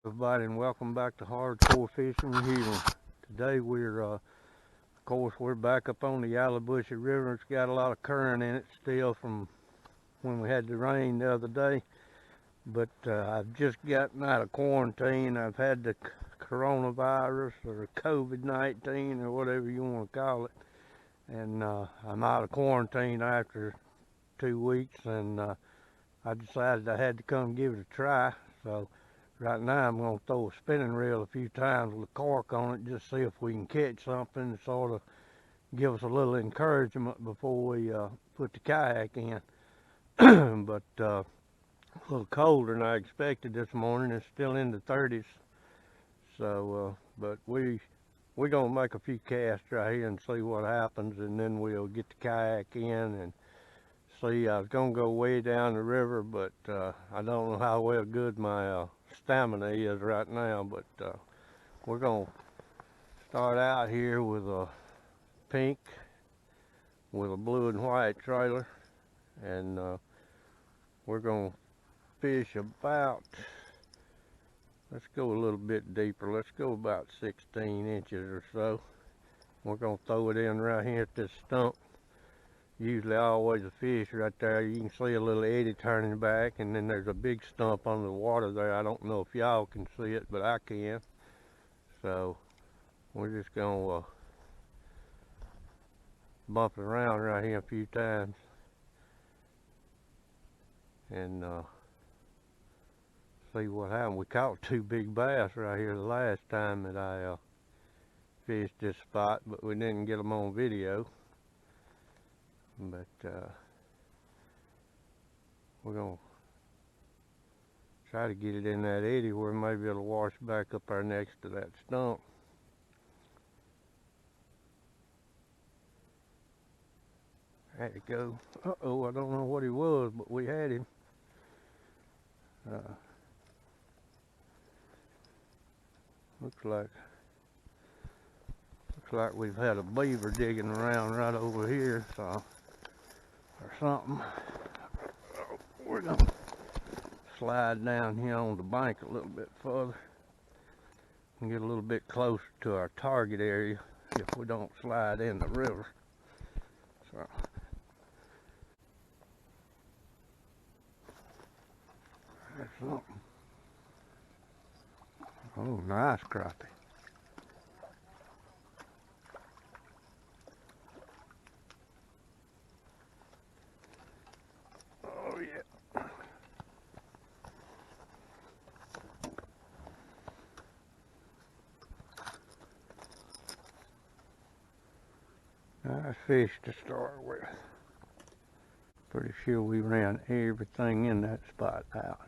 Everybody, and welcome back to Hardcore Fishing with Huelon. Today of course, we're back up on the Yallowbushy River. It's got a lot of current in it still from when we had the rain the other day. But I've just gotten out of quarantine. I've had the coronavirus or COVID-19 or whatever you want to call it. And I'm out of quarantine after 2 weeks, and I decided I had to come give it a try. So right now I'm going to throw a spinning reel a few times with a cork on it, just see if we can catch something to sort of give us a little encouragement before we put the kayak in. But a little colder than I expected this morning. It's still in the 30s. So, but we're going to make a few casts right here and see what happens, and then we'll get the kayak in and see. I was going to go way down the river, but I don't know how well good my stamina is right now. But we're going to start out here with a pink with a blue and white trailer, and we're going to fish about, let's go a little bit deeper. Let's go about 16 inches or so. We're going to throw it in right here at this stump. Usually always a fish right there. You can see a little eddy turning back, and then there's a big stump under the water there. I don't know if y'all can see it, but I can. So we're just going to bump it around right here a few times and see what happens. We caught two big bass right here the last time that I fished this spot, but we didn't get them on video. But we're going to try to get it in that eddy where maybe it'll wash back up there next to that stump. There you go. Uh-oh, I don't know what he was, but we had him. Looks like we've had a beaver digging around right over here, so, or something. We're gonna slide down here on the bank a little bit further and get a little bit closer to our target area if we don't slide in the river. So that's something. Oh, nice crappie. Oh yeah. Nice fish to start with. Pretty sure we ran everything in that spot out.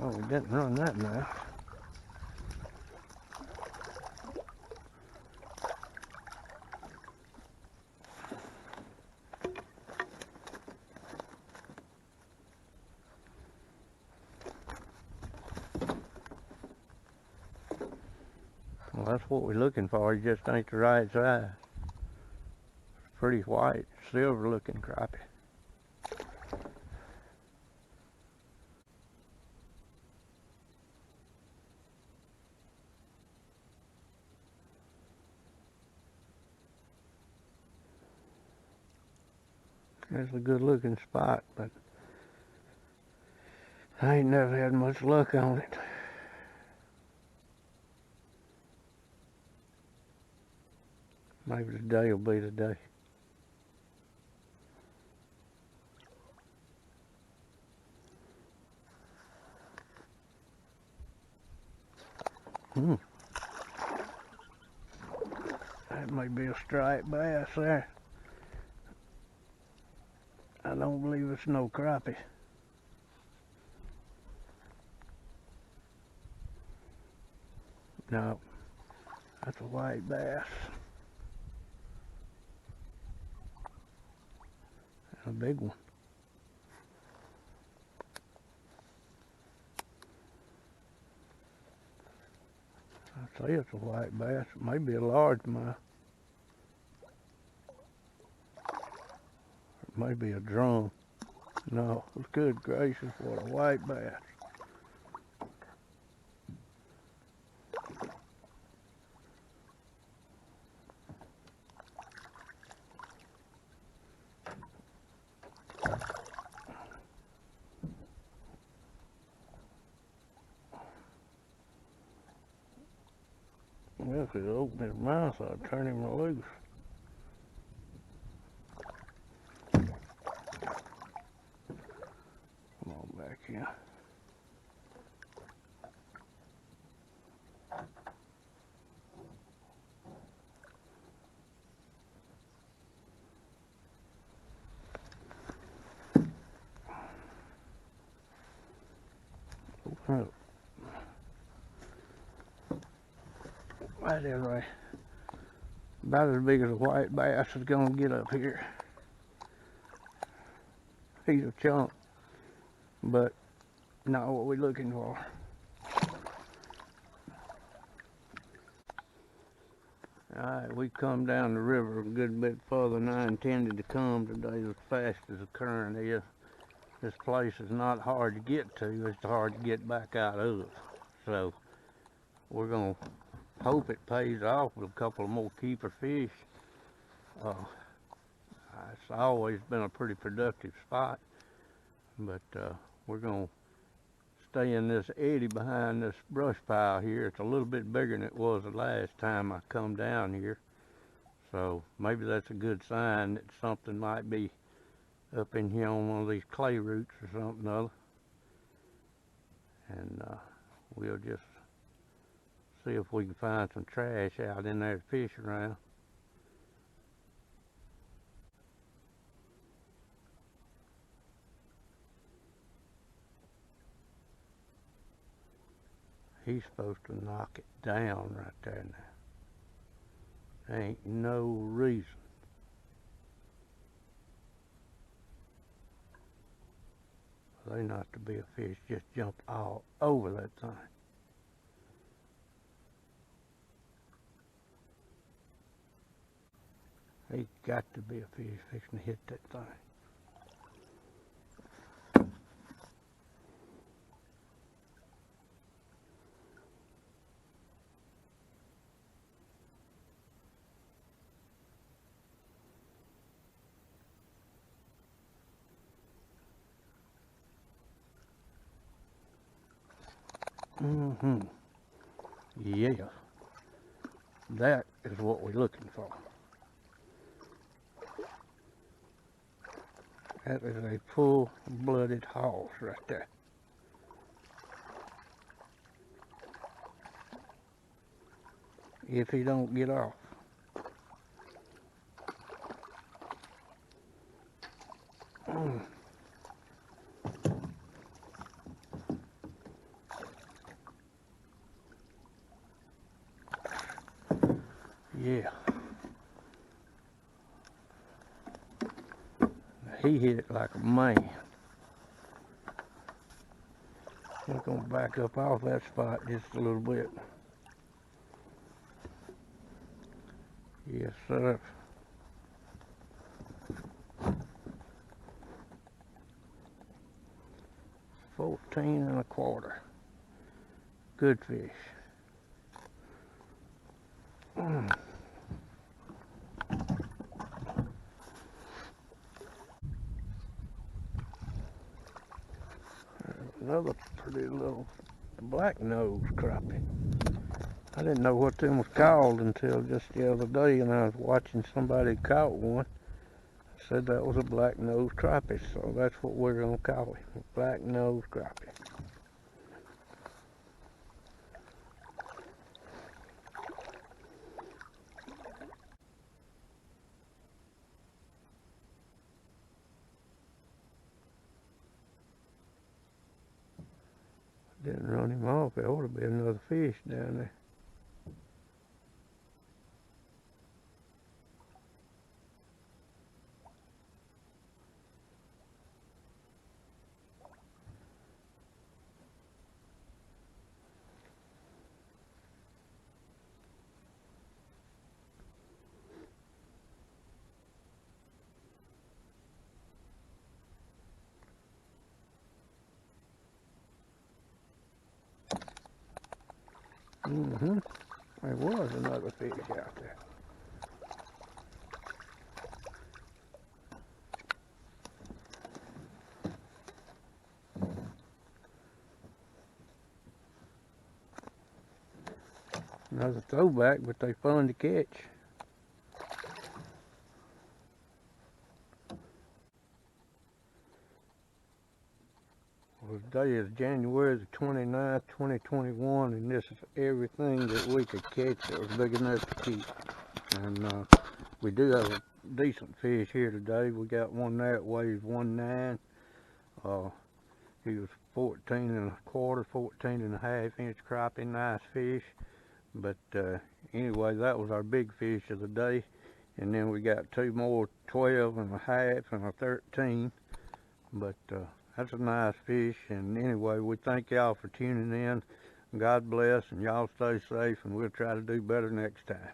Oh, we didn't run that now. Well, that's what we're looking for. It just ain't the right size. It's pretty white, silver looking crappie. It's a good looking spot, but I ain't never had much luck on it. Maybe today will be the day. That may be a striped bass there. I don't believe it's no crappie. No, that's a white bass. a big one. I say it's a white bass. It may be a largemouth. It may be a drum. No, good gracious, what a white bass. Well, if he'd open his mouth, I'd turn him loose. Come on back here. Open up. Right there, right. About as big as a white bass is gonna get up here. He's a chunk, but not what we're looking for. Alright, we come down the river a good bit further than I intended to come today as fast as the current is. This place is not hard to get to, it's hard to get back out of. So, we're gonna hope it pays off with a couple of more keeper fish. It's always been a pretty productive spot, but we're gonna stay in this eddy behind this brush pile here. It's a little bit bigger than it was the last time I come down here, so maybe that's a good sign that something might be up in here on one of these clay roots or something or other. And we'll just see if we can find some trash out in there to fish around. He's supposed to knock it down right there now. There ain't no reason. For there not to be a fish just jumped all over that thing. There's got to be a fish fixing to hit that thing. Yeah. That is what we're looking for. That is a full-blooded horse right there. If he don't get off. Yeah. He hit it like a man. We're gonna back up off that spot just a little bit. Yes, sir. 14 1/4. Good fish. Another pretty little black-nosed crappie. I didn't know what them was called until just the other day, and I was watching somebody caught one. Said that was a black-nosed crappie, so that's what we're gonna call it, a black-nosed crappie. Didn't run him off. There ought to be another fish down there. There was another fish out there. Another throwback, but they fun to catch. Well, today is January the 29th, 2021, and this is everything that we could catch that was big enough to keep. And we do have a decent fish here today. We got one there that weighs 1.9. He was 14.25, 14.5 inch crappie, nice fish. But anyway, that was our big fish of the day. And then we got two more, 12.5 and a 13. But that's a nice fish. And anyway, we thank y'all for tuning in. God bless, and y'all stay safe, and we'll try to do better next time.